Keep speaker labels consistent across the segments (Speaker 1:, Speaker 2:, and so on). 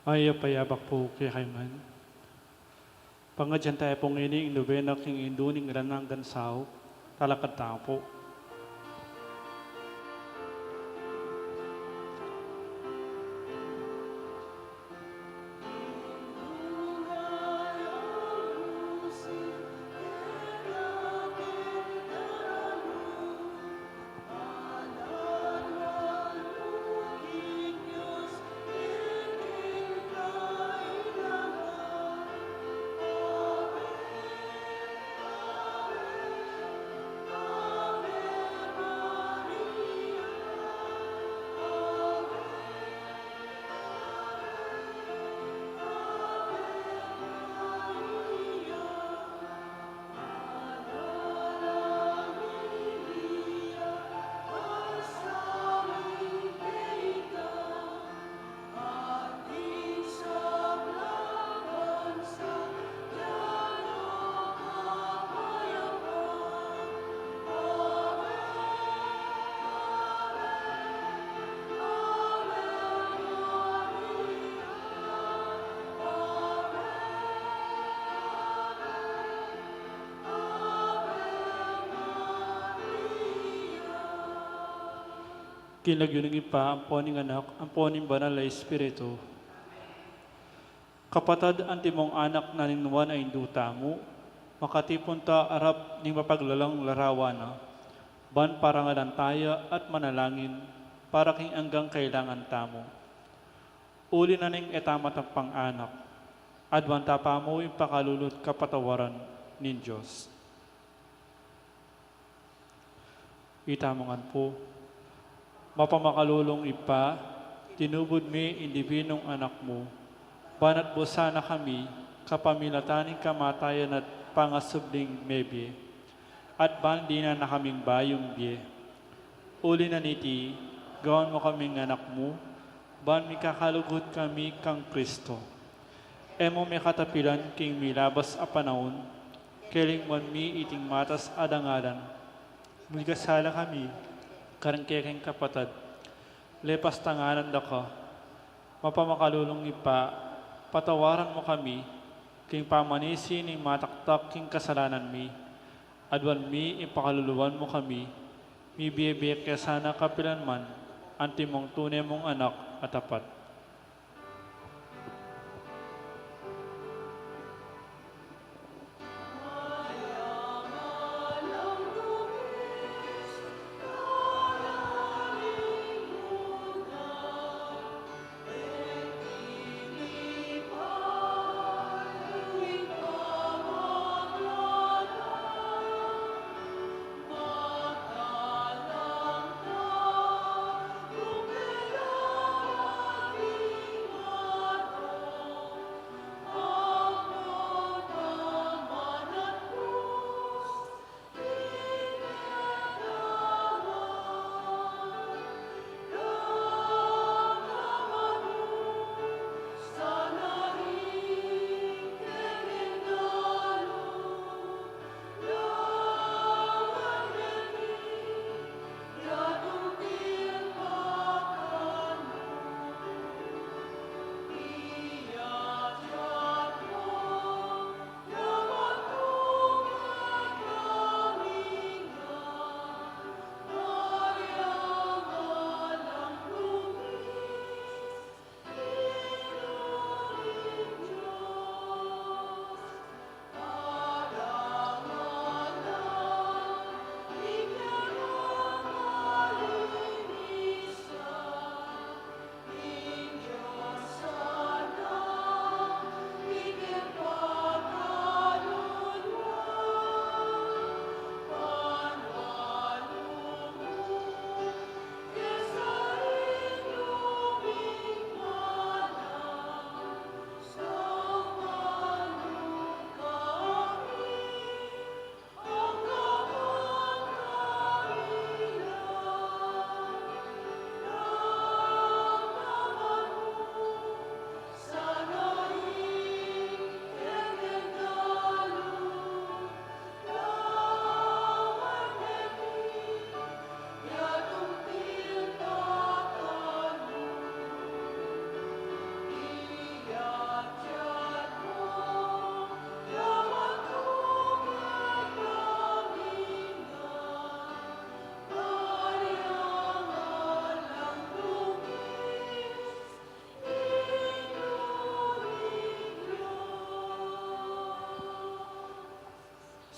Speaker 1: Ay payabak po kay kayman. Pangadyan tayo pong ini, nobena king induning ranang gansaw, talakad tao po. Kinagyuningin pa ang poning anak, ang poning banal na Espiritu. Kapatad ang timong anak na ninuwan ay induta mo, makatipon ta arap ning mapaglalang larawana, ban parangalan tayo at manalangin, para king anggang kailangan tamo. Uli na ning etamat ang pang-anak, adwanta pa mo yung pakalulot kapatawaran nin Diyos. Itamongan po, mapamakalulong ipa, tinubod mi indibinong anak mo, banat bo sana kami, kapamilataning kamatayan at pangasubling mebye, at bandi na kaming bayong bye. Uli na niti, gawan mo kaming anak mo, ban mi kakalugod kami kang Kristo. Emo may katapilan king milabas a panahon, kelingman mi iting matas adangalan, mulgasala kami, karangkekeng kapatad, lepas tanganan da ka, mapamakalulong ipa, patawaran mo kami, king pamanisi ni mataktak king kasalanan mi, adwan mi ipakaluluwan mo kami, mi biyebiyek kaya sana kapilanman, antimong tunay mong anak at tapat.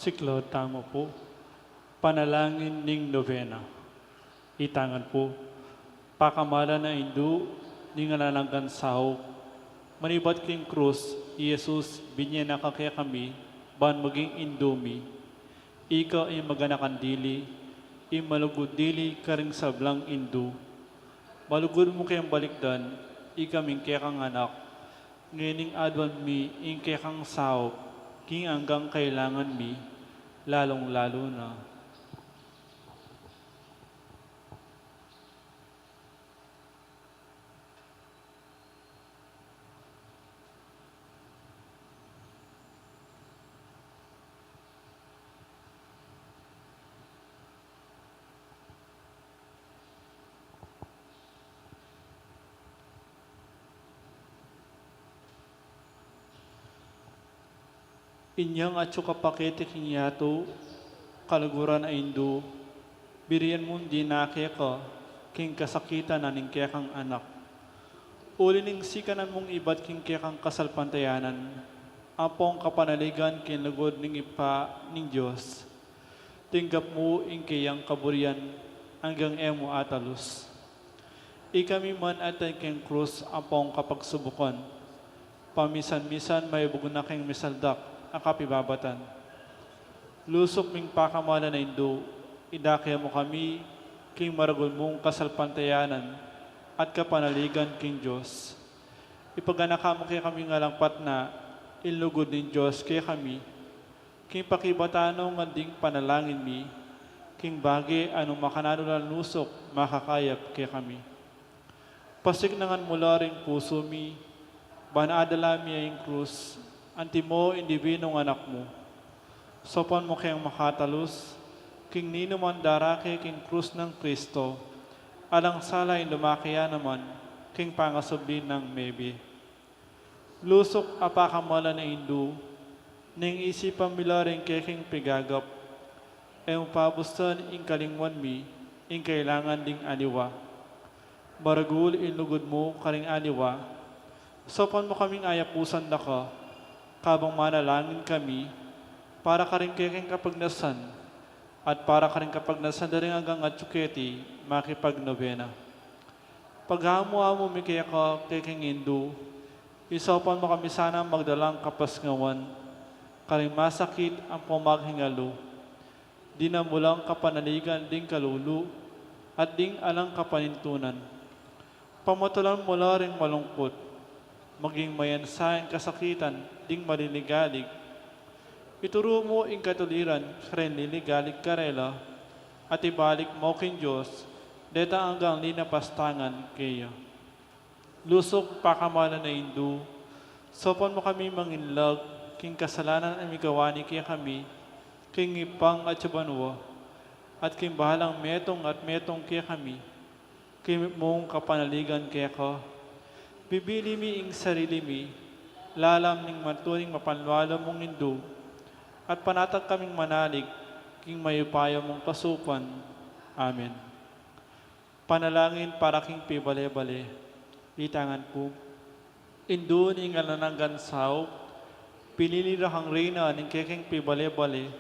Speaker 1: Si Claude, tama po. Panalangin ning novena. Itangan po. Pakamala na Indu, ni nga nalanggan sahok. Manibat king krus, Jesus, binyan na kaya kami, ban maging Indomi. Ikaw ay maganakan dili, imalugod dili karing sablang Indu. Malugod mo kayang balikdan, ikaming kaya kang anak. Ngayon adwan mi, ing kaya kang sahok, king hanggang kailangan mi, lalong-lalo na. Inyang at pakete kinyato, kalaguran ay Indu, biriyan mo di nakaya ka, king kasakitan na ning kaya kang anak. Uli ning sikanan mong ibat king kaya kang kasalpantayanan, apong kapanaligan king lugod ning ipa ning Diyos. Tinggap mo ing kayang kaburian, hanggang emo atalus. Ikami man at king krus apong kapagsubukan, pamisan-misan may bugon na king misaldak, ang kapibabatan. Lusok ming pakamala na Indu, idakya mo kami, king maragol mong kasalpantayanan, at kapanaligan king Diyos. Ipaganaka mo kaya kami nga langpat na, ilugod ng Diyos kaya kami, king pakibatano nga ding panalangin mi, king bagi anong makanano na lusok, makakayap kaya kami. Pasignangan mula ring puso mi, banadala mi ang krus, anti mo indibinong anak mo. Sopan mo kayang makatalus, king nino man darake king krus ng Kristo, alang salay lumakaya naman, king pangasubli ng maybe. Lusok apakamala na Indu, ning isipan mila rin king pigagap, ay pabusan ing kalingwan mi, ing kailangan ding aliwa. Baragul inlugod mo karing aliwa, sopan mo kaming ayapusan na ka, kabang manalangin kami, para ka rin kaking kapagnasan, at para ka rin kapagnasan na rin hanggang at tsuketi, makipagnobena. Paghamo-hamo mi kaya ka kaking Indu, isopan mo kami sana magdalang kapasngawan, karing masakit ang pumaghingalo, di na mulang kapanaligan ding kalulu, at ding alang kapanintunan. Pamatulan mula rin malungkot, maging mayansaing kasakitan, ding maliligalig. Ituro mo ing katuliran, karen liligalig karela, at ibalik mo king Diyos, deta hanggang linapastangan kayo. Lusok pakamala na Indu, sopan mo kami manginlag, king kasalanan ang migawani kaya kami, king ipang at sabanwa, at king bahalang metong at metong kaya kami, king mong kapanaligan kaya ka. Bibili mi ing sarili mi, lalam ning matuning mapanwala mong Indu, at panatag kaming manalig, king mayupaya mong kasupan. Amen. Panalangin para king pibale-bale. Itangan po. Indu ning alananggan sao, pinili rahang reyna ning keking pibale-bale,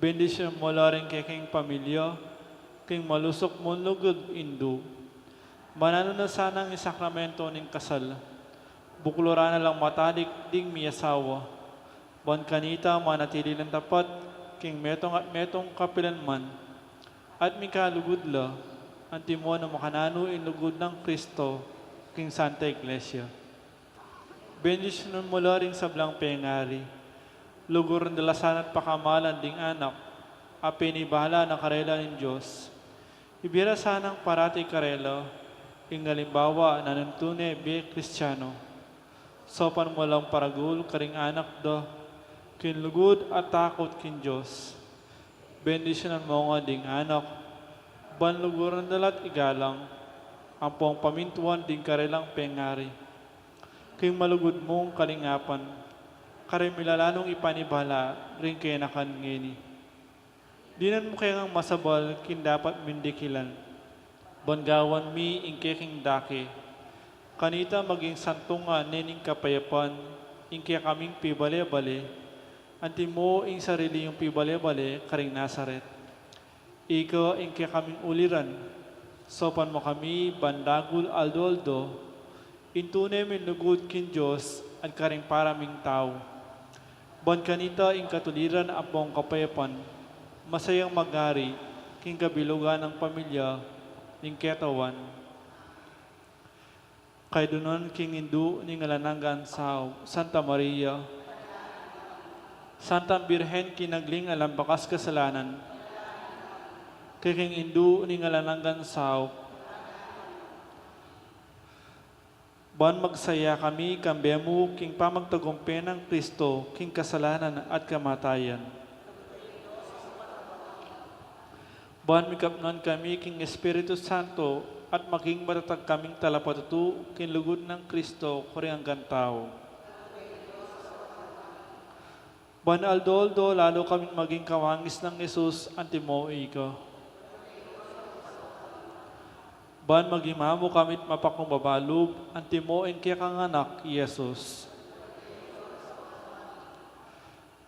Speaker 1: bendisyon mo la rin keking pamilya, king malusok mo lugod Indu. Manano na sanang isakramento ning kasal, buklora na lang matalik ding miyasawa, ban kanita manatili ng tapat, king metong at metong kapilanman, at mikalugudla, antimo na makanano inlugod ng Kristo, king Santa Iglesia. Bendisyonon mo la rin sablang pengari, lugur ng dalasan at pakamalan ding anak, apinibahala ng karela ng Diyos. Ibira sanang parati karela, ing halimbawa na nantune biye Kristiyano. Sopan mo lang paragul karing anak do, kinlugod at takot kin Diyos. Bendisyonan mo nga ding anak, banluguran dalat igalang, ampong pamintuan ding karelang pengari. King malugod mong kalingapan, karing milalanong ipanibala rin kaya nakan ngini. Dinan mo kaya ng masabal kin dapat mindikilan, banggawan mi ing keking dake, kanita maging santunga nening kapayapan, ing kaya kaming pibale-bale, Anti mo ing sarili yung pibale-bale, karing Nazaret. Ikaw ing kaya kaming uliran. Sopan mo kami, bandagul aldo-aldo, intunay min lugod kin Diyos, at karing paraming tao. Ban kanita ing katuliran apong kapayapan, masayang magari, king kabilugan ng pamilya, ning ketawan. Kay dunon king indu ning alananggan sa Santa Maria, Santa Birhen kinagling alam bakas kasalanan, kay king indu ning alananggan sa ban magsaya kami kambemu king pamagtagumpe ng Kristo, king kasalanan at kamatayan. Ban mikapnan kami king Espiritu Santo at maging matatag kaming talapatutu king lugod ng Kristo kuri hanggang tao. Ban aldo-aldo lalo kaming maging kawangis ng Jesus antimo ika. Ban magimamo kamit mapakumbabalog antimo en kaya kang anak, Jesus.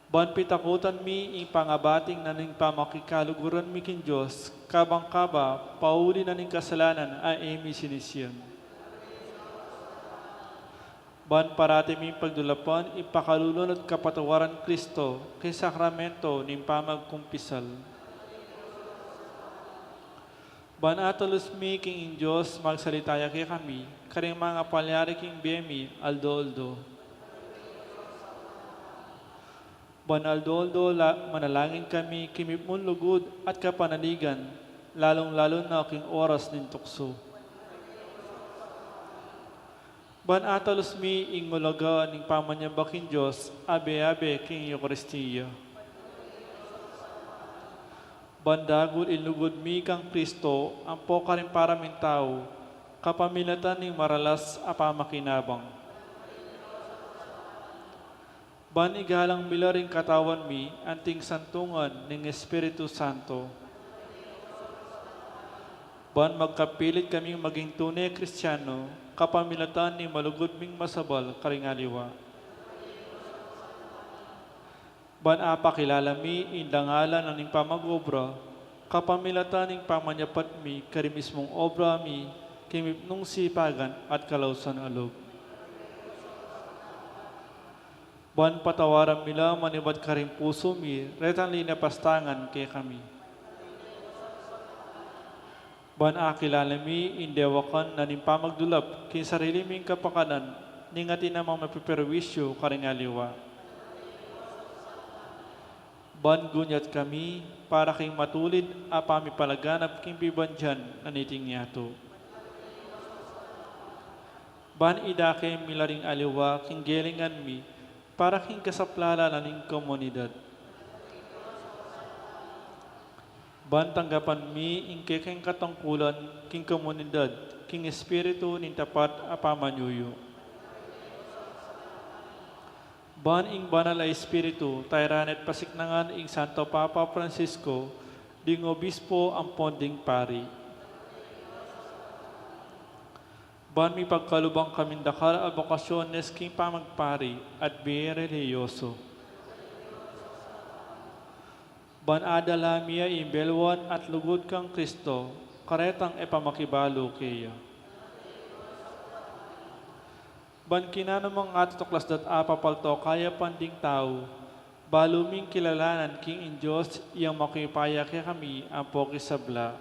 Speaker 1: Ban pitakutan mi ing pangabating naning pamakikaluguran mi kin Diyos, kabang-kaba, pauli naning kasalanan a emi sinisyon. Ban parati mi pagdulapan, ipakalulon at kapatawaran Kristo, kay sakramento ning pamagkumpisal. Ban atalos mi king Diyos, magsalitaya kay kami, karing mga palyari king bemi, aldo-aldo. Banaldo-aldo, manalangin kami, kimipon lugod at kapanaligan, lalong-lalo na aking oras nin tukso. Ban atalos mi ingulaga ning pamanyabaking Diyos, abe-abe king Eucharistia. Bandagul ilugod mi kang Kristo, ang po karing paraming tao, kapamilatan ning maralas apamakinabang. Ban igalang milaring katawan mi, anting santungan ng Espiritu Santo. Ban magkapilit kaming maging tunay Kristiyano, kapamilatan ni malugod ming masabal karingaliwa. Ban apakilala mi, indangalan ng pamag-obra, kapamilatan ng pamanyapat mi, karimismong obra mi, kimipnong sipagan at kalausan alog. Ban patawaran mila manibad karing puso mi, retang linapastangan kay kami. Ban akilala mi, indewakan na ning pamagdulap, kin sarili ming kapakanan, ningati namang mapiperwisyo karing aliwa. Ban gunyat kami, para king matulid, apami palaganap king bibandyan, naniting yato. Ban idake milaring aliwa, king gelingan mi, para king kasaplala na ning komunidad. Ban tanggapan mi ing kekeng katangkulan king komunidad, king espiritu ning tapat apamanyuyo. Ban ing banal a espiritu, tayranet pasiknangan ing Santo Papa Francisco, ding obispo ang ponding pari. Ban mi pagkalubang kaming dakal a bokasyones king pamagpari at biye reliyoso. Ban adala miya imbelwan at lugod kang Kristo, karetang epamakibalo kaya. Ban kinanamang atutuklas dat apapalto kaya panding tao, baluming kilalanan king in Diyos iyang makipaya kaya kami ang pokisabla.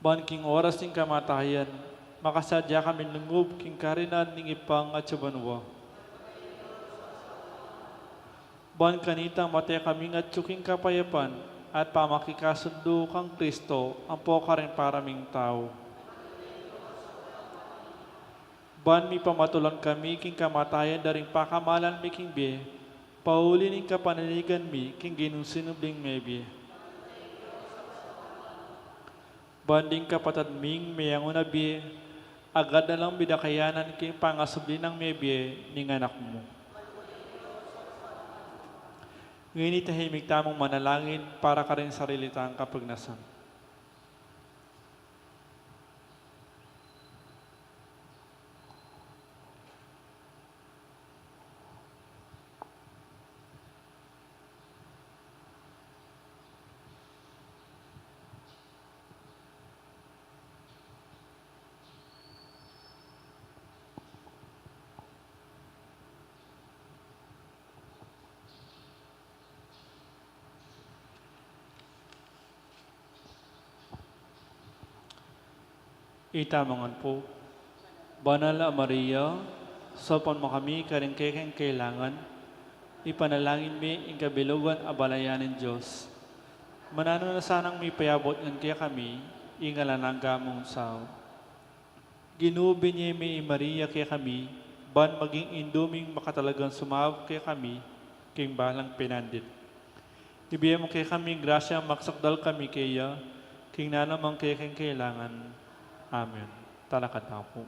Speaker 1: Ban king oras ning kamatayan, makasadya kami lungub king karinan ning ipang at sabanwa. Ban kanitang matay kami at tsuking kapayapan at pamakikasundo kang Kristo ang pokaring paraming tao. Ban mi pamatulan kami king kamatayan daring pakamalan mi king be, pauli ning kapanaligan mi king ginusinubling mebie. Banding kapatad ming mayang unabi, agad na lang bidakayanan king pangasubli ng mebie ning anak mo. Ngayon tahimik tamong manalangin para ka rin sarilitang kapagnasan. Itamangan po. Banal na Maria, sopan mo kami karing kailangan, ipanalangin mi ang kabilugan abalayanin Diyos. Manano na sanang may payabot ng kaya kami, ingalan ang gamong sao. Ginubi niya may Maria kaya kami, ban maging induming makatalagang sumawag kaya kami, king balang pinandit. Ibigay mo kaya kami grasya maksakdal kami kaya, king nanamang kaya kailangan. Amen. Talakad na po.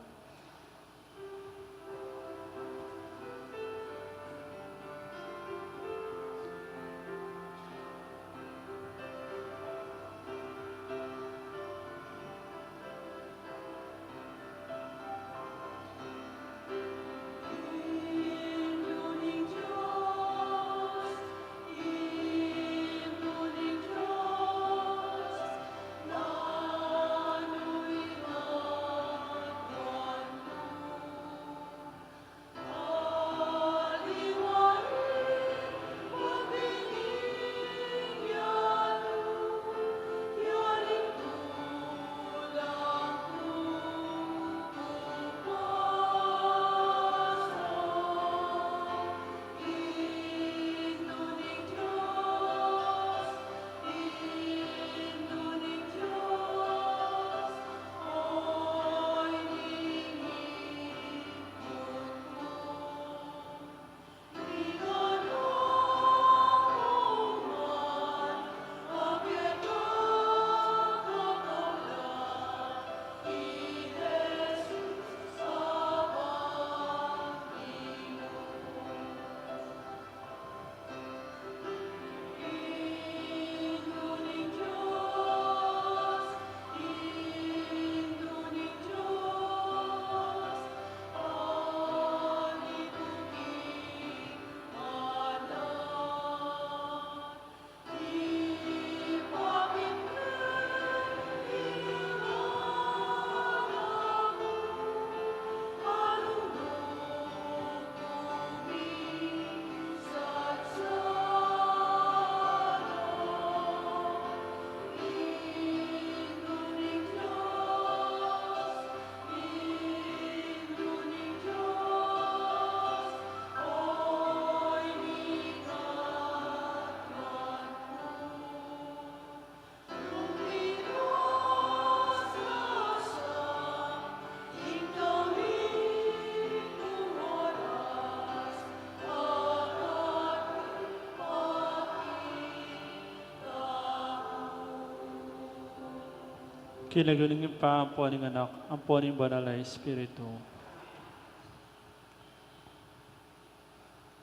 Speaker 1: Kilagaling pa ang po ng anak, ang po ng banal na Espiritu.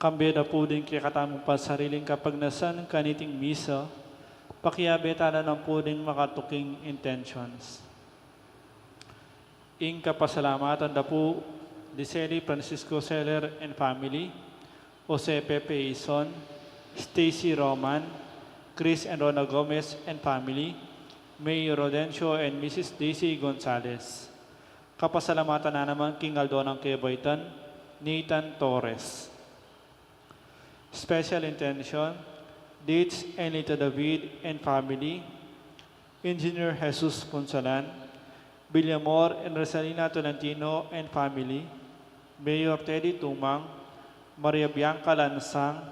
Speaker 1: Kambeda po din kaya katamong pa sariling kapag nasan kaniting misa, pakiabetala ng po din makatuking intentions. Ing kapasalamatan da po, Diseli Francisco Seller and family, Jose Pepe Ison, Stacy Roman, Chris and Rona Gomez and family, Mayor Rodencio and Mrs. Daisy Gonzalez. Kapasalamatan na naman King Aldonang Kebaytan, Nathan Torres. Special intention, Dates and Lita David and family, Engineer Jesus Ponsalan, Villamor and Rosalina Tolentino and family, Mayor Teddy Tumang, Maria Bianca Lansang,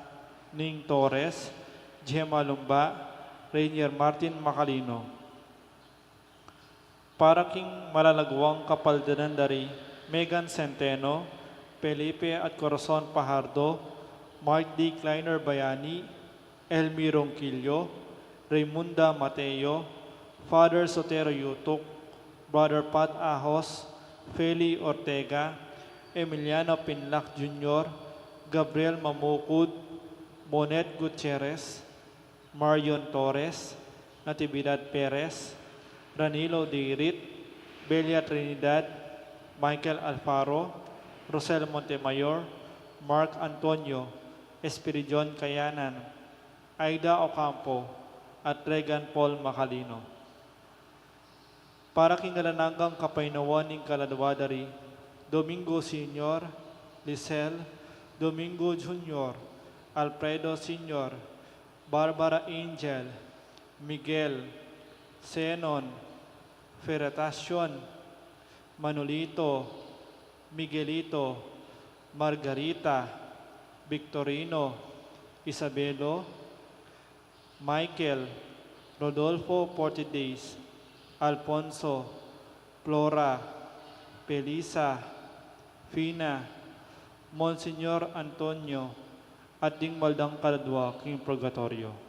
Speaker 1: Ning Torres, Gemma Lumba, Rainier Martin Macalino. Para king malalagwang kapaldanan dari, Megan Centeno, Felipe at Corazon Pajardo, Mark D. Kleiner Bayani, Elmi Ronquillo, Raymunda Mateo, Father Sotero Yutuk, Brother Pat Ahos, Feli Ortega, Emiliano Pinlac Jr., Gabriel Mamukud, Monet Gutierrez, Marion Torres, Natividad Perez, Ranilo Dirit, Belia Trinidad, Michael Alfaro, Rosel Montemayor, Mark Antonio, Espiridion Kayanan, Aida Ocampo, at Regan Paul Macalino. Para kingalananggang kapainawan ng Kaladwadari, Domingo Sr., Lisel, Domingo Jr., Alfredo Sr., Barbara Angel, Miguel, Zenon, Ferratacion, Manolito, Miguelito, Margarita, Victorino, Isabelo, Michael, Rodolfo Portidays, Alfonso, Flora, Pelisa, Fina, Monsignor Antonio, at ding maldang kaladwa king purgatorio.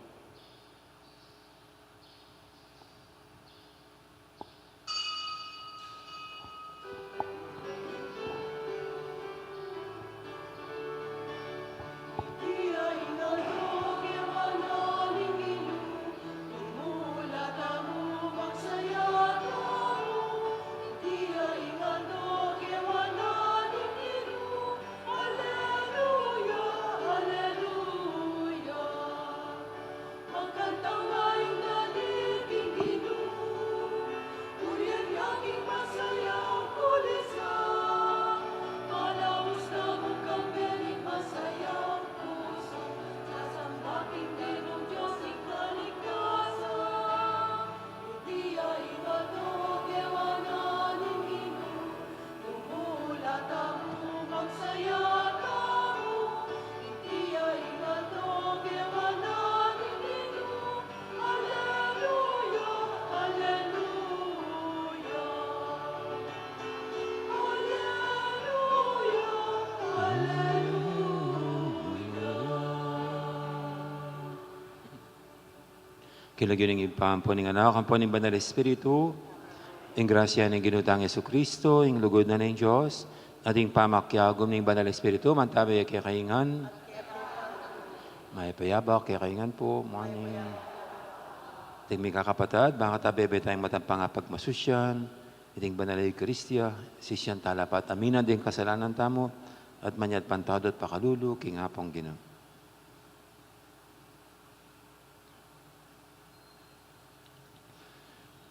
Speaker 2: Kilagyan ng ipampo ng anak, ang po ng Banal Espiritu, ang grasya ng ginutang Yesu Kristo, ang lugod na ng Diyos, ating pamakyagom ng Banal Espiritu, mantabay kay kaingan, may payabak kay kaingan po, morning. Ating may kakapatad, baka tabebe tayong matampang pagmasusyan, ating Banal Eucharistia, sisyan talapat, aminan din kasalanan tamo, at manyad pantado at pakalulu, king apong Ginoo.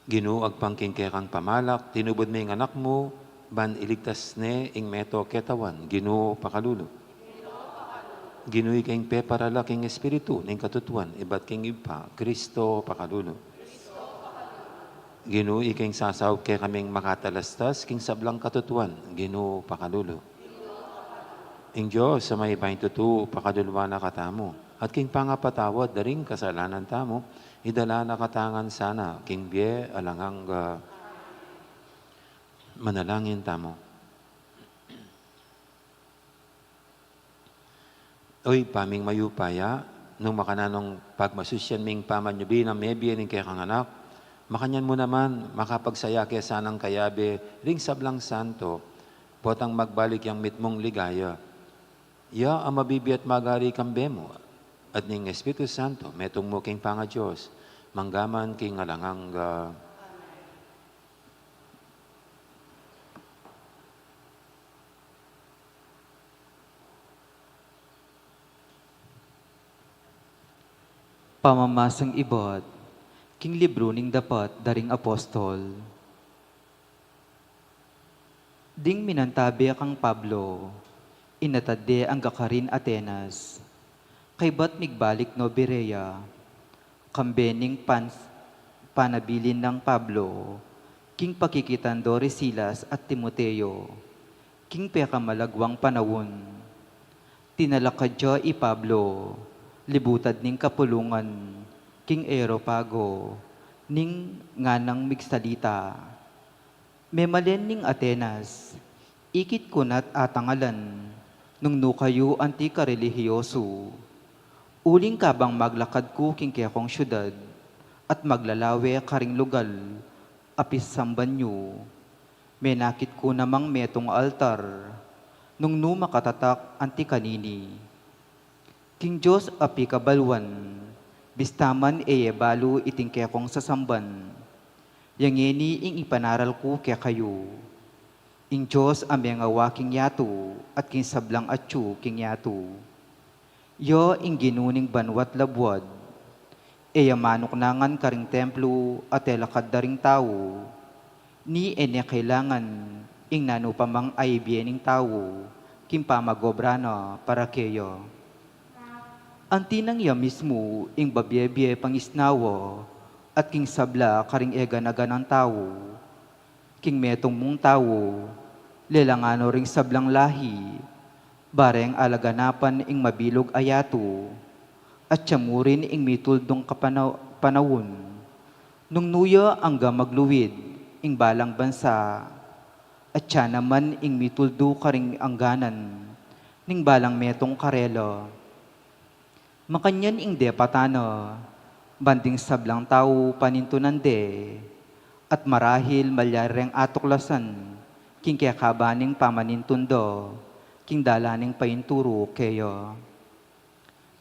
Speaker 2: Ginoo agpangkingkekang pamalak, tinubod mo yung anak mo, ban iligtas ne ing meto ketawan, Ginoo pakalulo. Ginoo king peparala king espiritu, ning katutuan, ibat king ipa, Kristo pakalulo. Ginoo iking sasaw ke kaming makatalastas, king sablang katutuan, Ginoo pakalulo. Ing Diyos sa may pahintutu, pakadulwa na katamo, at king pangapatawad, daring kasalanan tamo, idala na katangan sana, king bie alangang manalangin tamo. Oy, paming mayupaya, nung makananong pagmasusyan ming pamanyubi ng mebie ng kekang anak, makanyan mo naman, makapagsaya kaya sanang kayabe, ring sablang santo, potang magbalik yang mitmong ligaya. Ya, ang mabibiat magari kambe mo, at ning Espiritu Santo, metong mo king panga Diyos, manggaman king alangang
Speaker 3: Pamamasang ibot, king libro ning dapat daring apostol. Ding minantabi kang Pablo, inatade ang gakarin Atenas, kay bat migbalik no Berea, kambening panabilin ng Pablo, king pakikitando Silas at Timoteo, king pekamalagwang panawon, tinalakadyo i Pablo, libutad ning kapulungan, king Aeropago, ning nganang migsalita. Memalen ning Atenas, ikit kunat atangalan, nung nukayo anti karelihiyoso. Uling kabang maglakad ko king kekong syudad, at maglalawe karing lugal, apis sambanyo. Menakit ko namang metong altar, nung numakatatak anti kanini. King Diyos api kabalwan, bistaman balu iting kekong sasamban. Yangeni ing ipanaral ko kaya kayo. Ing Diyos aming awaking yato, at king sablang atyu king yato. Yo ing ginuning banwat labwad, manok nangan karing templo at elakad daring tao, ni kailangan ing nanupamang ay biening tao, kimpamagobrana para kayo. Antinang ya mismo ing babyebye pangisnawa, at king sabla karing ega ng tao, king metong mong tao, lelangano ring sablang lahi, bareng alaganapan ing mabilog ayato, at tiyamurin ing mituldong panawon, nung nuya angga magluwid, ing balang bansa, at siya naman ing mituldo karing angganan, ning balang metong karelo. Makanyan ing depatano, banding sablang tao panintunande, at marahil malyareng atuklasan, king kaya kabaning pamanintundo, king dalaning painturo kayo.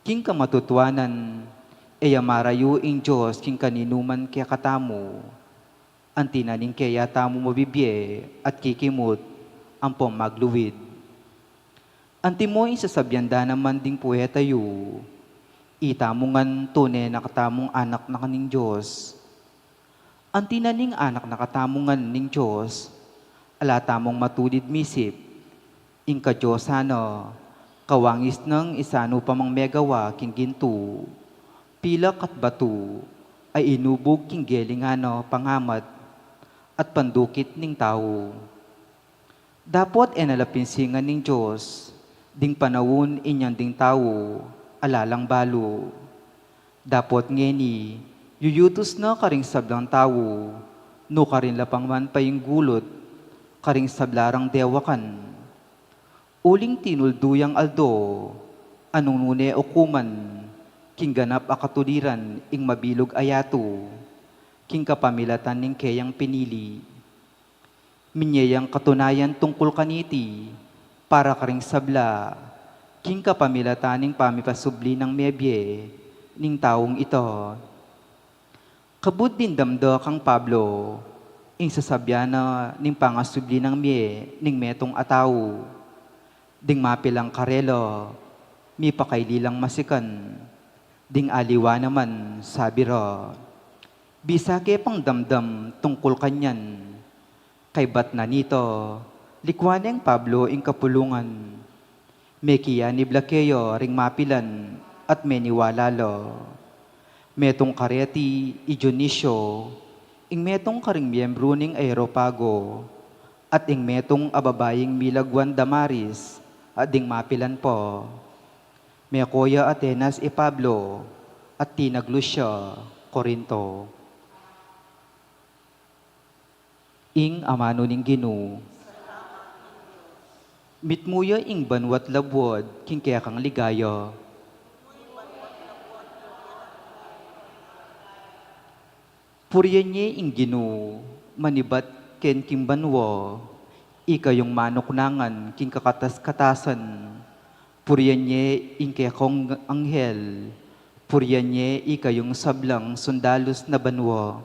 Speaker 3: King kamatutuanan, eya marayo ing Diyos, king kaninuman kaya katamu, ang tinaning kaya tamu mabibye, at kikimot, ang magluwid. Anti mo ing sasabyanda naman ding puweta yu, itamungan tunay na katamong anak na kaning Diyos. Ang tinaning anak na katamungan ning Diyos, alatamong matulid misip, ing kadyosano, kawangis ng isano pamang megawa king ginto, pilak at batu, ay inubog king gelingano pangamat, at pandukit ning tao. Dapot enalapinsingan ning Diyos, ding panawon inyang ding tao, alalang balo. Dapot ngeni, yuyutos na karing sablang tao, no karin lapang man paying gulot, karing sablarang dewakan. Uling tinulduyang aldo, anong nune okuman, king ganap akatuliran ing mabilog ayato, king kapamilatan ning kayang pinili. Minyayang katunayan tungkol kaniti, para karing sabla, king kapamilataning pamipasubli ng mebye, ning taong ito. Kabud din damdo kang Pablo, ing sasabyana ning pangasubli ng ning metong ataw, ding mapilang karelo, mi pakaylilang masikan, ding aliwa naman sabi ro. Bisake pang damdam tungkol kanyan, kay bat na nito, likwaneng Pablo ing kapulungan, mekiya ni Blakeyo ring mapilan at meniwalalo. Metong kareti i Dionisio, ing metong karing miyembro ning Aeropago, at ing metong ababaying milagwan Damaris, at ding mapilan po. Mekoya Atenas e Pablo, at tinaglusya, Korinto. Ing amano ning Ginoo, mitmuya ing banwat labwad, king kaya kang ligaya. Puriyan niya ing Ginoo, manibat ken king banwa, ikayong manoknangan king kakatas-katasan. Puriyan niya ing kaya kong anghel, puriyan niya ikayong sablang sundalos na banwa.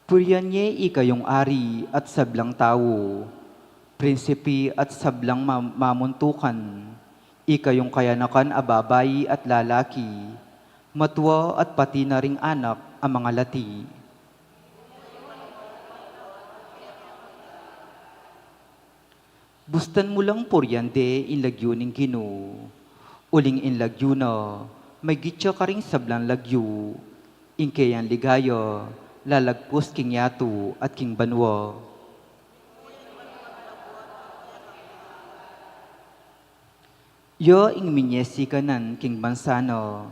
Speaker 3: Puriyan niya ikayong ari at sablang tao, prinsipi at sablang mamuntukan, ikayong kayanakan ababayi at lalaki, matwa at pati na ring anak ang mga lati. Bustan mo lang puryande inlagyo ning Ginoo, uling inlagyo na, may gitya ka ring sablang lagyo, ingkayan ligayo, lalagpos king yato at king banwa. Yo ing minyesi kanan king bansano,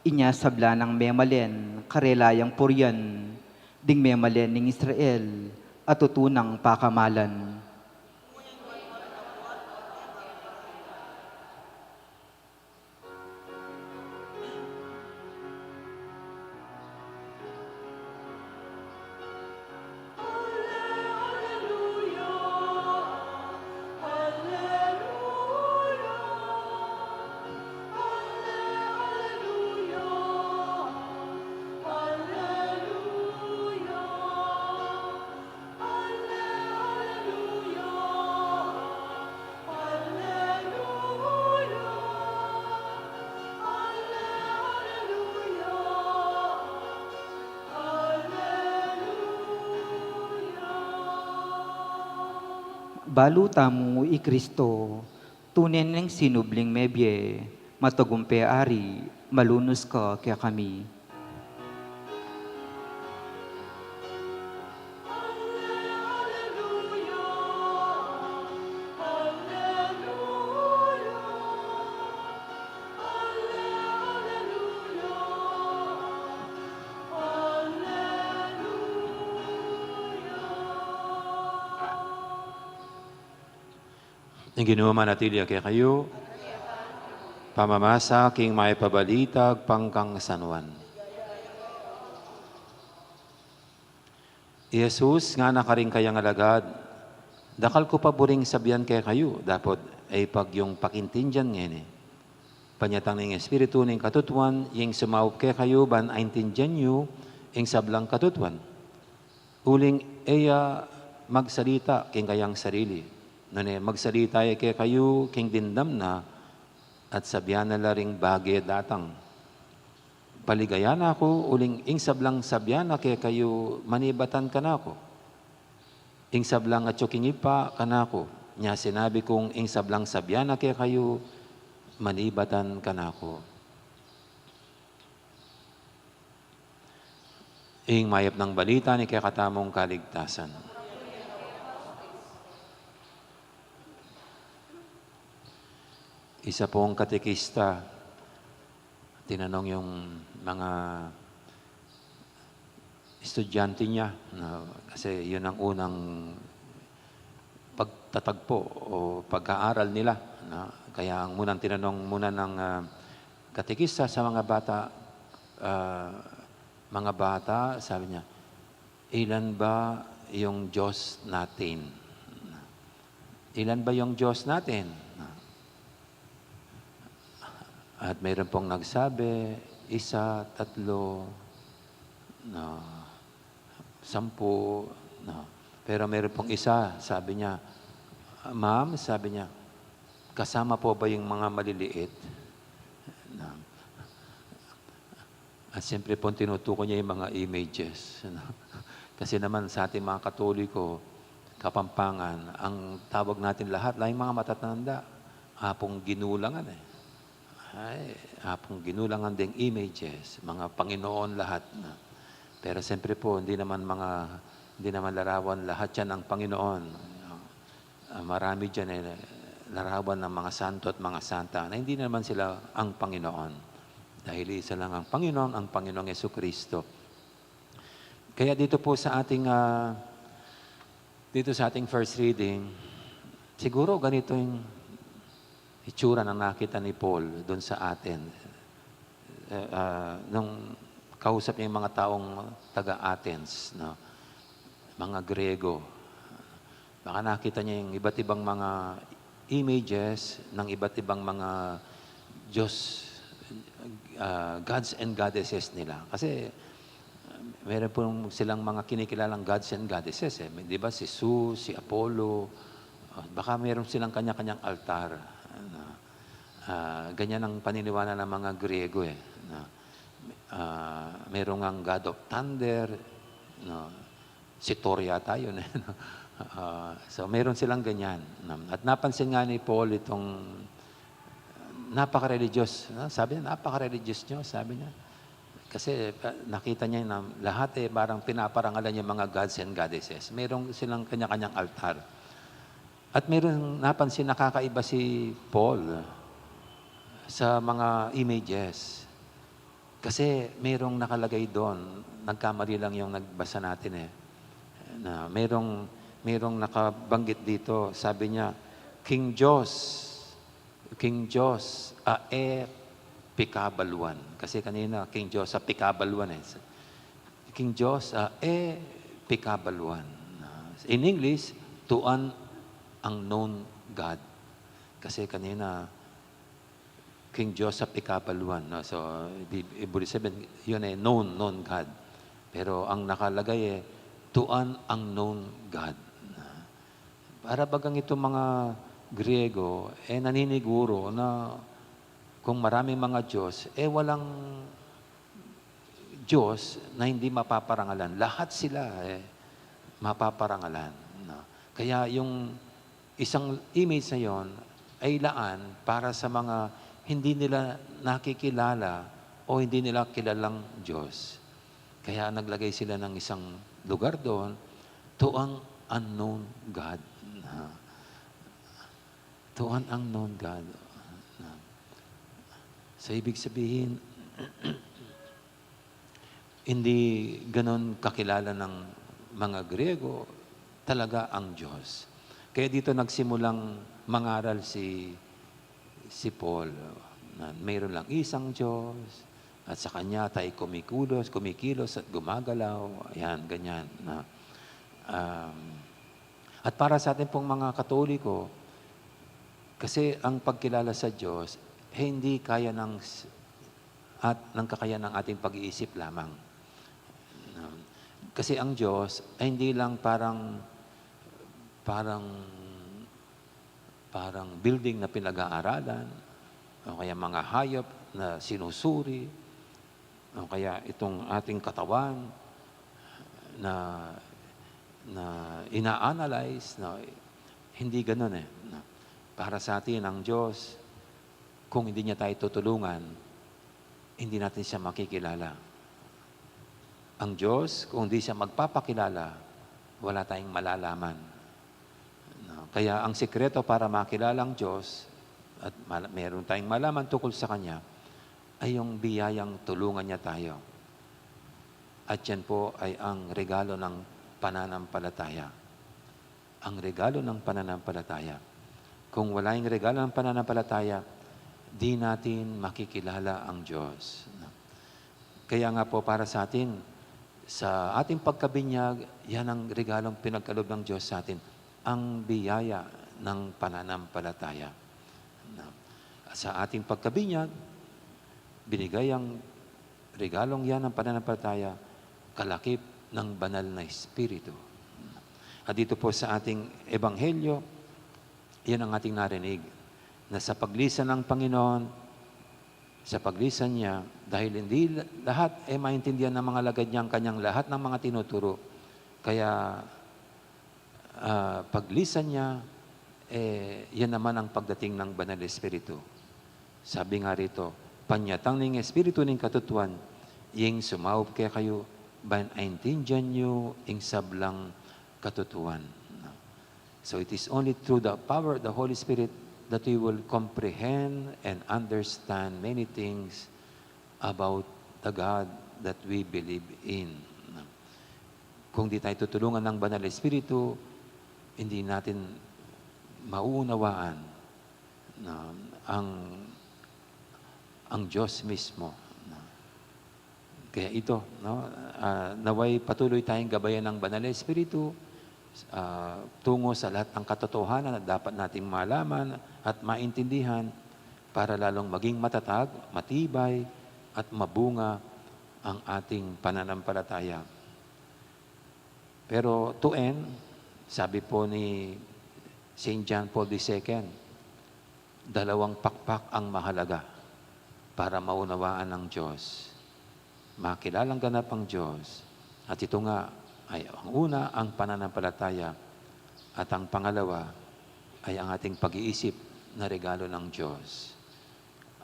Speaker 3: inya sabla ng memalen, karelayang puryan, ding memalen ning Israel, at tutunang pakamalan. Baluta mo i Kristo, tunen ng sinubling mebye, matagumpe ari, malunos ka kaya kami.
Speaker 2: Ang Ginoo manatili kay kayo, pamamasa king may pabalitag pangkang sanuan. Jesus nga nakaring kayang alagad, dakal ko pa buring sabihan kay kayo, dapat ay pag yung pakintindihan ngayon eh. Panyatang ng Espiritu ng katutuan, yung sumawap kay kayo, ban aintindihan nyo, yung sablang katutuan. Uling iya magsalita king kayang sarili. Nune, magsalita kay kayo, king dindam na, at sabihan na laring bagay datang. Paligayan ako, uling ing sablang sabyan na kay kayo, manibatan ka na ako. Ing sablang at yuking ipa ka na ako. Nya sinabi kong ing sablang sabyan na kay kayo, manibatan ka na ako. Ing mayap ng balita ni kay katamong kaligtasan. Isa pong katekista, tinanong yung mga estudyante niya, kasi yun ang unang pagtatagpo o pag-aaral nila. Kaya ang munang tinanong muna ng katekista sa mga bata, sabi niya, ilan ba yung Diyos natin? Ilan ba yung Diyos natin? At mayroon pong nagsabi, 1, 3, 10. Pero mayroon pong isa, sabi niya, ma'am, sabi niya, kasama po ba yung mga maliliit? At siyempre po tinutukoy niya yung mga images. Kasi naman sa ating mga Katoliko, Kapampangan, ang tawag natin lahat, lang yung mga matatanda, hapong ginulangan eh. Hapong ginulangan ding images, mga Panginoon lahat. Pero siyempre po, hindi naman larawan lahat yan ang Panginoon. Marami dyan larawan ng mga santo at mga santa na hindi naman sila ang Panginoon. Dahil isa lang ang Panginoong Jesucristo. Kaya dito po sa ating first reading, siguro ganito yung itsura na nakita ni Paul doon sa atin. Nung kausap niya yung mga taong taga-Athens, mga Grego, baka nakita niya yung iba't ibang mga images ng iba't ibang mga Diyos, gods and goddesses nila. Kasi meron po silang mga kinikilalang gods and goddesses. Di ba? Si Zeus, si Apollo, baka meron silang kanya-kanyang altar. Ganyan ang paniniwala ng mga Griego merong ang God of Thunder, si Thor yata yun. So meron silang ganyan. At napansin nga ni Paul itong napaka-religious. Sabi niya, napaka-religious nyo, sabi niya. Kasi nakita niya na lahat parang pinaparangalan yung mga gods and goddesses. Meron silang kanya-kanyang altar. At meron napansin nakakaiba si Paul sa mga images. Kasi merong nakalagay doon, nagkamali lang yung nagbasa natin na merong nakabanggit dito, sabi niya, King Diyos, pikabaluan. Kasi kanina, King Diyos sa pikabaluan King Diyos, pikabaluan. In English, to an unknown God. Kasi kanina, King Diyos sa pikabaluan. So, ibig sabihin, yun known God. Pero ang nakalagay to an unknown God. Para bagang itong mga Griego, naniniguro na kung maraming mga Diyos, walang Diyos na hindi mapaparangalan. Lahat sila mapaparangalan. Kaya yung isang image na yon ay laan para sa mga hindi nila nakikilala o hindi nila kilalang Diyos. Kaya naglagay sila ng isang lugar doon, to an unknown God. To an unknown God. So, ibig sabihin, hindi ganon kakilala ng mga Griego talaga ang Diyos. Kaya dito nagsimulang mangaral si Paul na mayroon lang isang Diyos at sa Kanya tayo kumikilos at gumagalaw. Ayan, ganyan. At para sa atin pong mga Katoliko, kasi ang pagkilala sa Diyos, hindi kaya ng kakayahan ng ating pag-iisip lamang. Kasi ang Diyos ay hindi lang parang building na pinag-aaralan, o kaya mga hayop na sinusuri, o kaya itong ating katawan na ina-analyze, hindi ganun eh. Para sa atin, ang Diyos, kung hindi niya tayo tutulungan, hindi natin siya makikilala. Ang Diyos, kung hindi siya magpapakilala, wala tayong malalaman. Kaya ang sikreto para makilala ang Diyos at meron tayong malaman tungkol sa Kanya ay yung biyayang tulungan niya tayo. At yan po ay ang regalo ng pananampalataya. Ang regalo ng pananampalataya. Kung wala yung regalo ng pananampalataya, di natin makikilala ang Diyos. Kaya nga po para sa atin, sa ating pagkabinyag, yan ang regalong pinagkaloob ng Diyos sa atin, ang biyaya ng pananampalataya. Sa ating pagkabinyag, binigay ang regalong yan ng pananampalataya, kalakip ng banal na Espiritu. At dito po sa ating Ebanghelyo, yan ang ating narinig, na sa paglisan ng Panginoon, sa paglisan niya, dahil hindi lahat ay maintindihan ng mga lagad niya ang kanyang lahat ng mga tinuturo. Kaya paglisan niya, yan naman ang pagdating ng Banal Espiritu. Sabi nga rito, panyatang ning Espiritu ning katutuan, yung sumaup kaya kayo, ban aintindihan nyo ing sablang katutuan. So it is only through the power of the Holy Spirit that we will comprehend and understand many things about the God that we believe in. Kung di tayo tutulungan ng Banal Espiritu, hindi natin mauunawaan na ang Diyos mismo. Kaya ito, naway patuloy tayong gabayan ng Banal Espiritu, tungo sa lahat ng katotohanan na dapat nating malaman at maintindihan para lalong maging matatag, matibay, at mabunga ang ating pananampalataya. Pero to end, sabi po ni St. John Paul II, dalawang pakpak ang mahalaga para maunawaan ng Diyos. Makilalang ganap ang Diyos. At ito nga, ay ang una, ang pananampalataya. At ang pangalawa, ay ang ating pag-iisip na regalo ng Diyos.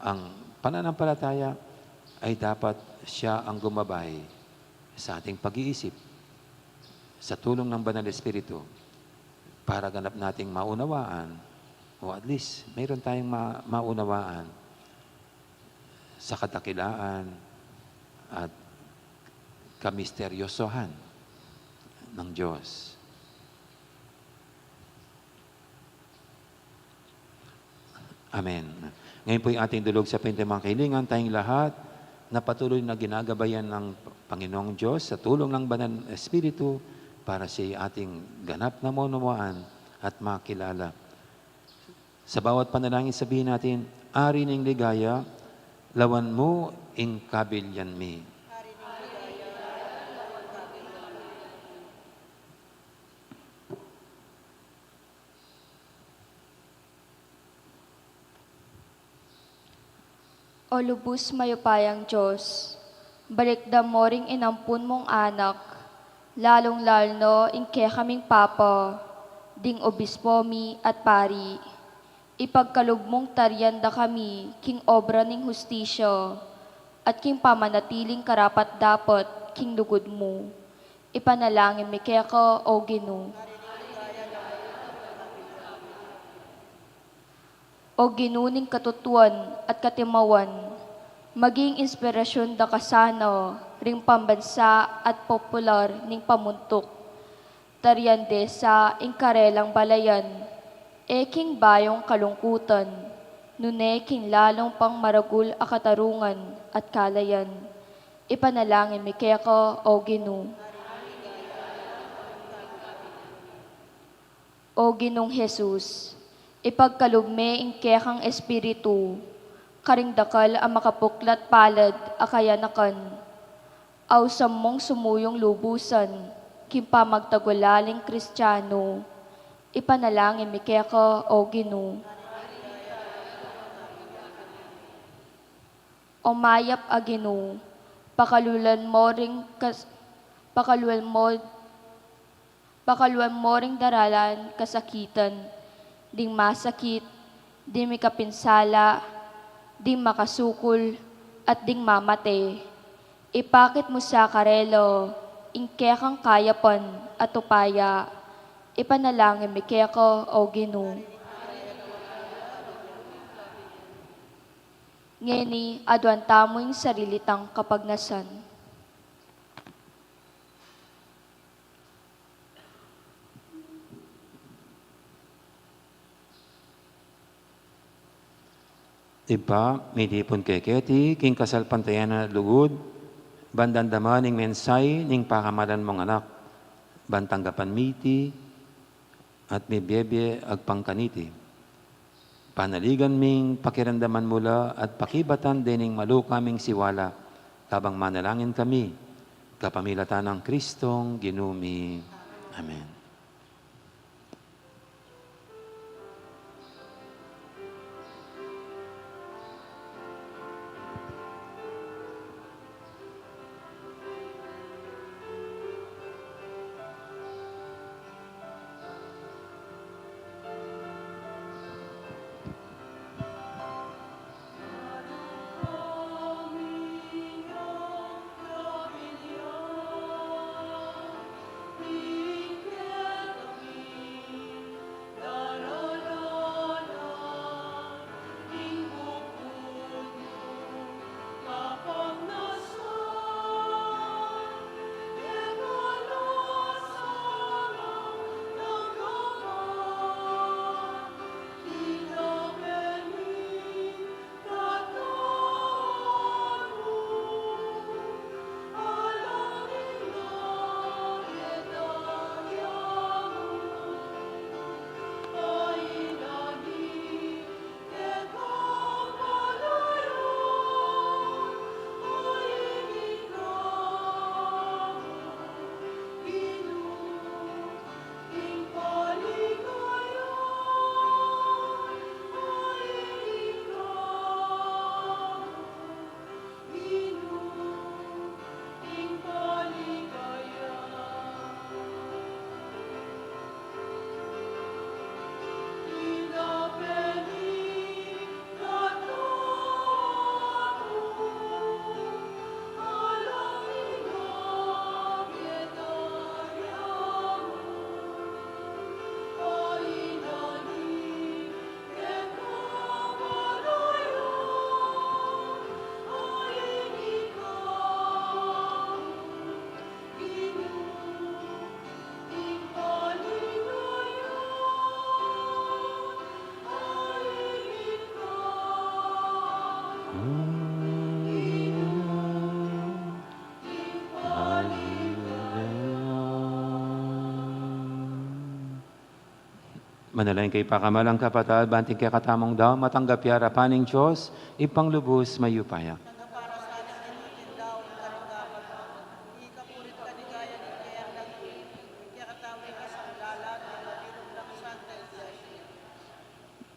Speaker 2: Ang pananampalataya ay dapat siya ang gumabay sa ating pag-iisip sa tulong ng Banal Espiritu para ganap nating maunawaan o at least mayroon tayong maunawaan sa kadakilaan at kamisteryosohan ng Diyos. Amen. Ngayon po yung ating dulog sa pintimang kahilingan, tayong lahat na patuloy na ginagabayan ng Panginoong Diyos sa tulong ng Banal na Espiritu para sa ating ganap na maunawaan at makilala. Sa bawat panalangin sabihin natin, Ari ng ligaya, lawan mo ing kabilyan mi.
Speaker 4: O lubos mayupayang Diyos, balikdam mo ring inampun mong anak, lalong-lalo inke kaming papa, ding obispo mi at pari. Ipagkalub mong taryanda kami, king obra ning hustisyo, at king pamanatiling karapat dapat, king lugod mo. Ipanalangin mi kaya ko, O Ginoo. O ginuning katutuan at katimawan, maging inspirasyon da kasano, ring pambansa at popular ning pamuntok. Taryande sa ingkarelang balayan, eking bayong kalungkutan, nuneking lalong pang maragul a katarungan at kalayan. Ipanalangin mi keko o Ginu. O Ginong Jesus, ipagkalugme ing kekang espiritu, karingdakal ang makapuklat palad akayanakan, aw mong sumuyong lubusan, kimpa magtagulaling Kristiyano, ipanalangin mi keko o Ginu. O mayap a Ginu, pakalulan mo ring daralan kasakitan, ding masakit, ding mikapinsala, ding makasukol, at ding mamate. Ipakit mo sa karelo, ingkekang kayapan at upaya, ipanalangin mi keko o Ginu. Ngeni, adwan tamo'y sarilitang kapagnasan.
Speaker 2: Ipa, may dipon keketi, king kasal pantayan na lugod, bandandama ning mensay, ning pakamalan mong anak, bantanggapan miti, at may bebe agpangkaniti. Panaligan ming pakiramdaman mula at pakibatan dining malu kaming siwala, kabang manalangin kami, kapamilatan ng Kristong ginumi. Amen. Manalangin kay pakamalang kapatal, banting kay katamong daw, matanggap yara paning Diyos, ipanglubos mayupaya.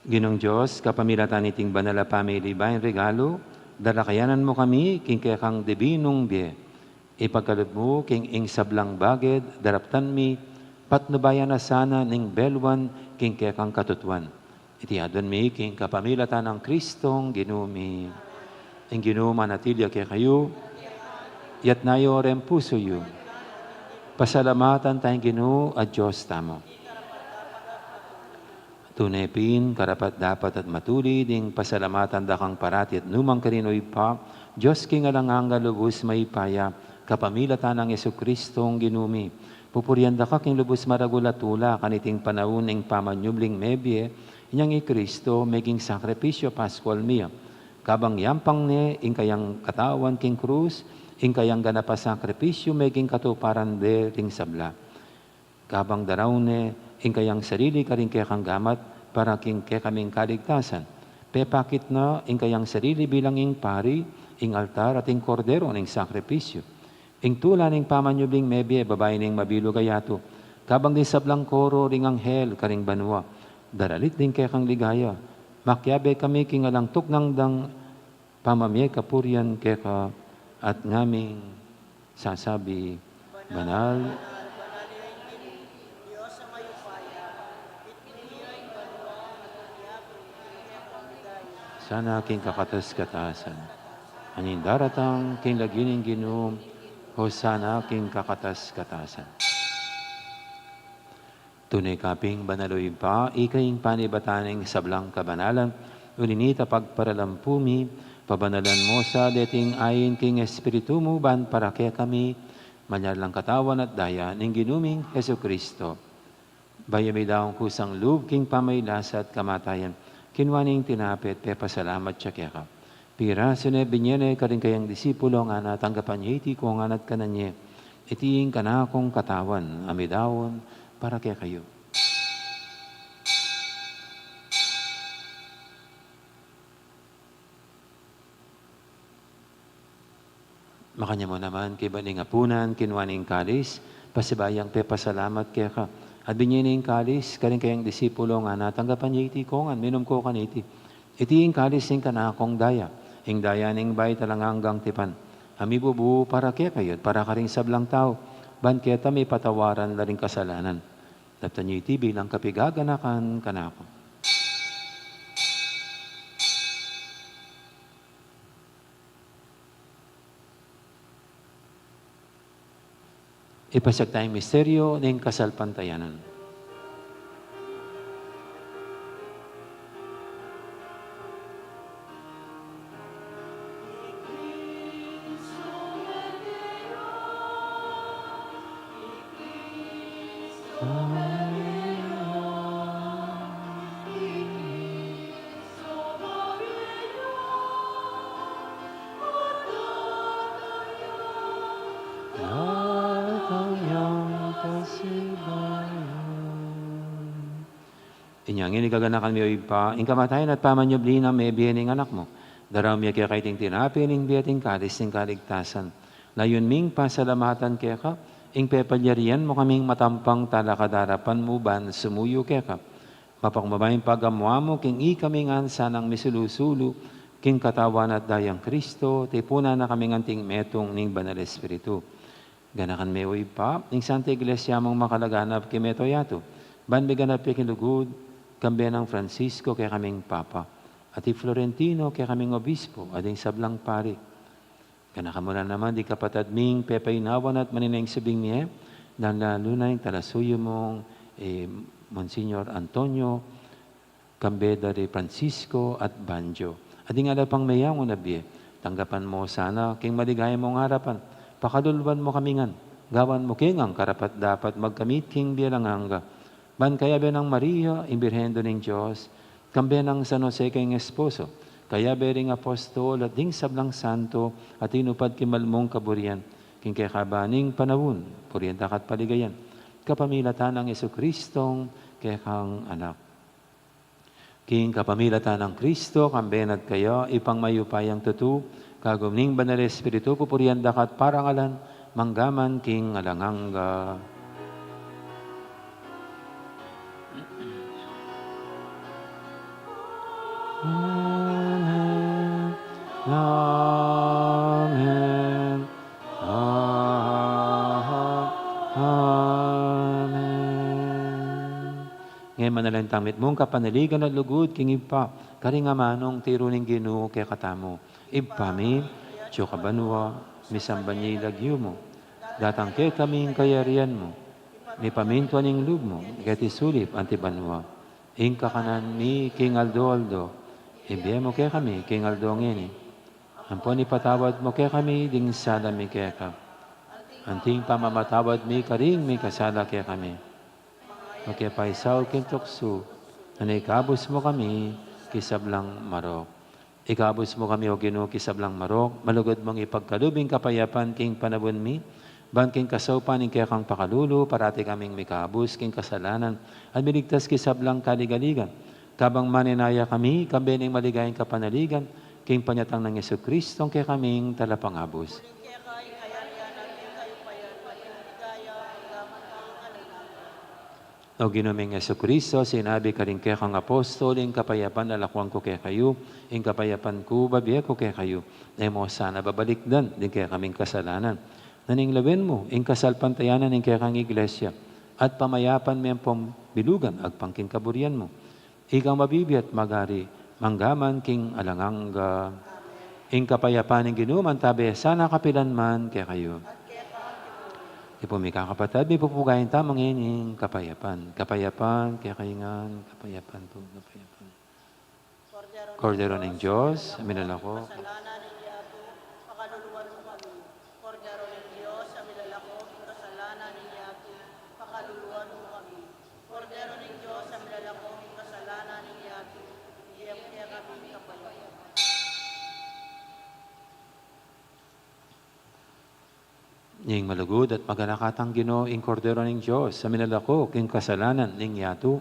Speaker 2: Ginong Diyos, kapamilatan iting banala family bayan regalo, darakayanan mo kami, king kang debinong bie. Ipagkalod mo, king ing sablang baged, daraptan mi, patnubayan na sana ning belwan, king kang katutuan. Itiadon mi, king kapamilatan ng Kristong ginumi. Ing ginuma natilya kay kayo, yat nayo rem puso yu. Pasalamatan tayong Ginoo at Diyos tamo. Tunay pin, karapat dapat at matuli, ding pasalamatan dakang parati at numang karinoy pa, Diyos king alanganga lubos may paya, kapamilatan ng Jesucristong ginumi. Pupurianda ka king lubos maragulatula, kaniting panahon ng pamanyubling mebye, inyang Kristo, making sakripisyo Pascual mia. Kabang yampang ne, ing kayang katawan king krus, ing kayang ganapa sakripisyo, making katuparan de ring sabla. Kabang daraw ne, ing kayang sarili karing kekang gamat, para king kaming kaligtasan. Pepakit na, ing kayang sarili bilang ing pari, ing altar at ing kordero ning sakripisyo. Ing tula ning pamanyubling mebye, babae ning mabilo gayato. Kabang din sablang koro, ring anghel, karing banwa. Daralit din kekang ligaya. Makyabe kami king alang tuknang dang pamamye kapurian keka at ngaming sasabi, banal. Sana aking kakatas-katasan. Aning daratang king lagining ginom, Hosana aking kakatas-katasan. Tunay kaping banaloy pa, ikaing panibataning sablang kabanalan, ulinita pagparalampumi, pabanalan mo sa dating ayin king Espiritu mo, ban para kaya kami, manyalang katawan at daya, ning ginuming Heso Kristo. Bayamay daong kusang loob, king pamaylasa at kamatayan, kinwaning tinapit, pasalamat siya kaya ka. Pira, sune binyene karing kayang disipulo nga natanggapan niya iti ko nga nat kananye. Itiing kanakong katawan, amidawon, para kaya kayo. Makanya mo naman, kay baning apunan, kinwaning kalis, pasibayang pasalamat kaya ka. At binyaning kalis, karing kayang disipulo nga natanggapan niya iti ko nga, minum ko kaniti. Itiing kalis ing kanakong daya. Ing daya ning bay talanganggang tipan. Ami bubu para kaya kayo, para karing sablang tao. Ban kaya may patawaran na rin kasalanan. Daptan niyo iti bilang kapigaganakan kanako. Ipasag tayong misteryo ng kasalpantayanan. Inyang inigaganakan mi pa, ing kamatayan at pamanyubli na may biyening anak mo. Daraw miya kaya kaiting tinapi, ing biyating kalis, ing kaligtasan. Layon ming pasalamatan kaya ka, ing pepalyarian mo kaming matampang talakadarapan mo ban sumuyo kaya ka. Mapakmabayang pagamwa mo, king ikaming ansa ng misulusulu, king katawan at dayang Kristo, tipuna na kaming anting metong ning banal Espiritu. Ganakan may pa, ing Santa Iglesia mong makalaganap kimeto yato. Ban biganap kinugud, kambiyan ng Francisco kaya kaming Papa. At Florentino kaya kaming Obispo, ading sablang pari. Ganaka mo na naman, di kapatad ming pepainawan at maninayang sabing niya, na lalo na yung talasuyo mong Monsignor Antonio, Cambeda de Francisco at Banjo. Ading ala pang mayang unabi, tanggapan mo sana, king maligaya mong harapan, pakadulwan mo kamingan, gawan mo kingang karapat dapat magkamit king bilang hangga. Ban kaya be ng Maria, imbirhendo ng Diyos, kambe ng San Jose kayong esposo, kaya be ring apostol at ding sablang santo at inupad kimalmong kaburian, king kaya kabaning panawun, purienta kat paligayan, kapamilatan ng Jesucristong kaya kang anak. King kapamilatan ng Kristo, kambenat kayo, ipang mayupayang tutu, kagumning banal Espiritu, pupurian dakat parangalan, manggaman king alanganga. Amen. Amen. Amen. Ngayon manalang tamit mong kapanaligan at lugod, king ipa, karingamanong tiruning Ginoo kaya katamo. Ipami, tiyo kabanwa, misambanyi lagyo mo. Datang kaya kaming kayarian mo. Ni paminto ning lub mo, gati sulip antibanwa. Ing kakanan mi king Aldo. Ibiya mo kaya kami, king Aldo ngini. Ampon ipatawad mo kaya kami, ding salami kaya ka. Anting pamamatawad mi karing mi kasala kaya kami. Okay, paisaw kintukso, na ikabos mo kami, kisablang marok. Ikabos mo kami o Ginoo kisablang marok, malugod mong ipagkalubing kapayapan king panabon mi, ban king kasaupan ing kaya kang pakalulu, parati kaming mikabos king kasalanan, at miligtas kisablang kaligaligan. Kabang maninaya kami, kambening maligayang kapanaligan, king panyatang ng Yesu Kristo, kaya kaming talapangabos. O ginuming Yesu Kristo, sinabi ka rin kaya kang apostol, ing kapayapan alakwang ko kaya kayo, ing kapayapan ko babiya ko kaya kayo, ay mo sana babalikdan, din kaya kaming kasalanan. Naninglawin mo, ing kasalpantayanan, ing kaya kang iglesia, at pamayapan mo yung bilugan, agpangking kaburian mo. Ikaw mabibiyat magari, manggaman king alangangga, ing kapayapan ng ginuman, tabi, sana kapilan man kaya kayo. Ipo may kakapatid, may pupugayin tamang ining kapayapan. Kapayapan, kaya kaingan, kapayapan po, kapayapan. Kordero ng Diyos, minalako.
Speaker 5: Kasalanan ng yato, pakaluluwan mo kami. Kordero ng Diyos, aminalako, kasalanan ng yato, pakaluluwan mo kami. Kordero ng Diyos, aminalako, kasalanan ng yato, iyam kaya kami kapayapan.
Speaker 2: Ning malugod at magalakatang Ginoo ing kordero ng Diyos, sa minalako, king kasalanan ning yato,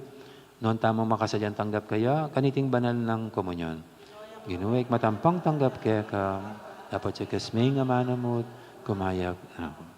Speaker 2: noon tamang makasadyan tanggap kaya, kaniting banal ng komunyon. Ginoo, matampang tanggap kaya ka, dapat sa kasmay nga manamot, kumayag na ako.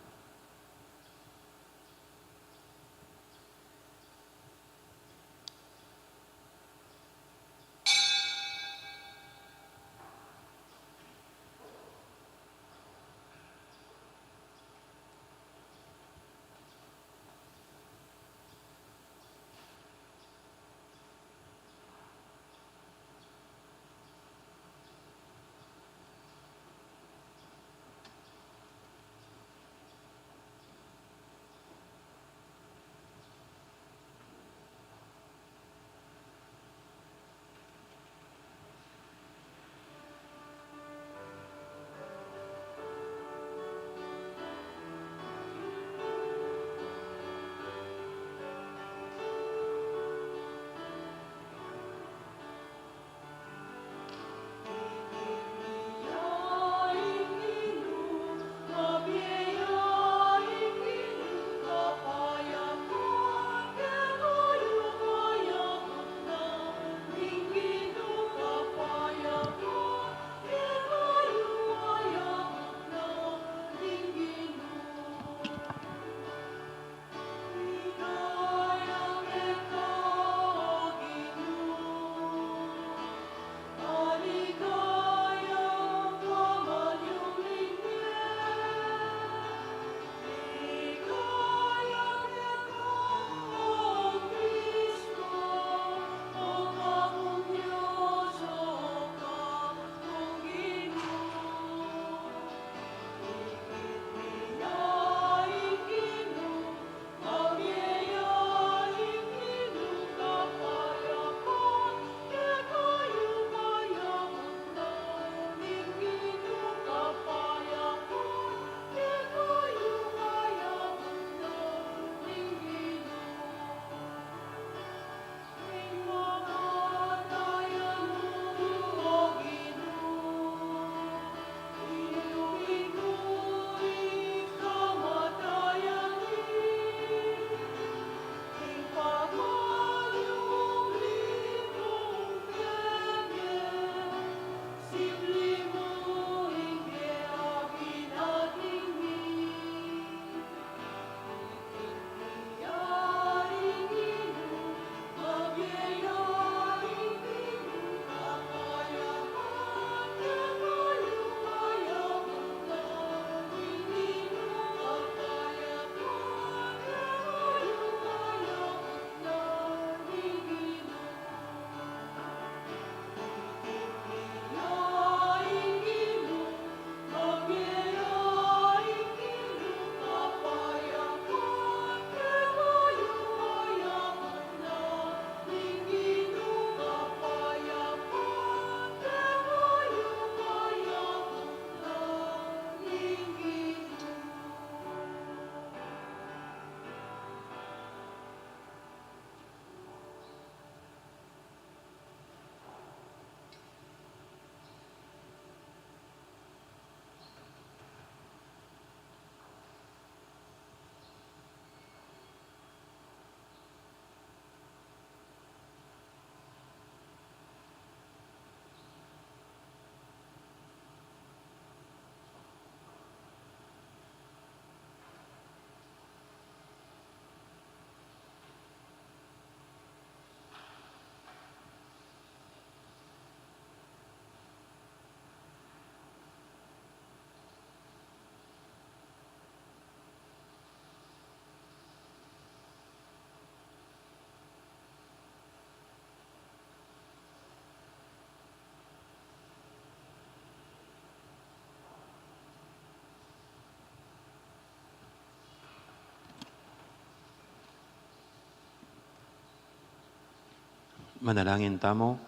Speaker 2: Manalangin tamo.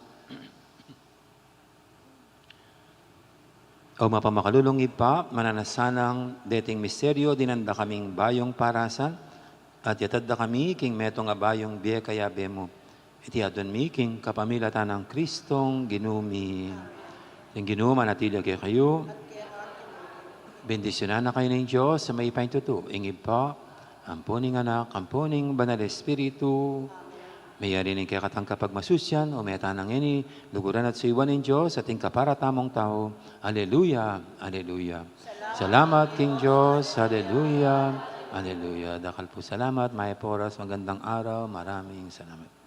Speaker 2: O mapamakalulong ipa, mananasanang dating misteryo, dinanda kaming bayong parasan, at yatadda kami king meto nga bayong biye kaya bemo. Iti adon mi king kapamilatan ng Kristong ginumi. Yung ginuma natilya kayo, bendisyonan na kayo ng Diyos sa may paintuto. Ingib pa, ampuning anak, ampuning banal espiritu, mayari ng kaya katang kapag masusyan o may tanang ini, luguran at suiwan ng Diyos at ing kaparatamong tao. Aleluya, aleluya. Salamat King Diyos, aleluya, aleluya. Dakal po salamat, may poras, magandang araw, maraming salamat.